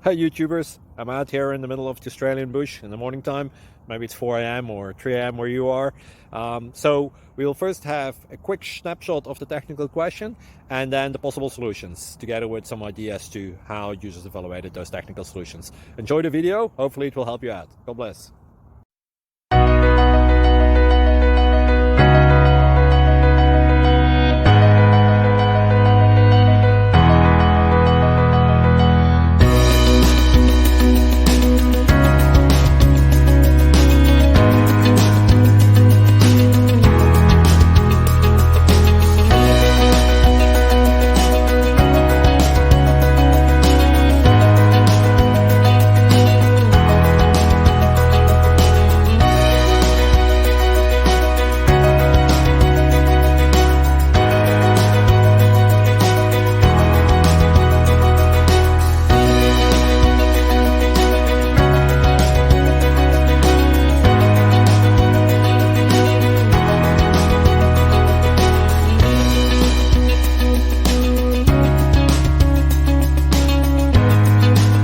Hi YouTubers, I'm out here in the middle of the Australian bush in the morning time. Maybe it's 4 a.m. or 3 a.m. where you are. So we'll first have a quick snapshot of the technical question and then the possible solutions, together with some ideas to how users evaluated those technical solutions. Enjoy the video, hopefully it will help you out. God bless.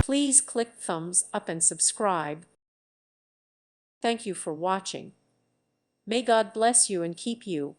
Please click thumbs up and subscribe. Thank you for watching. May God bless you and keep you.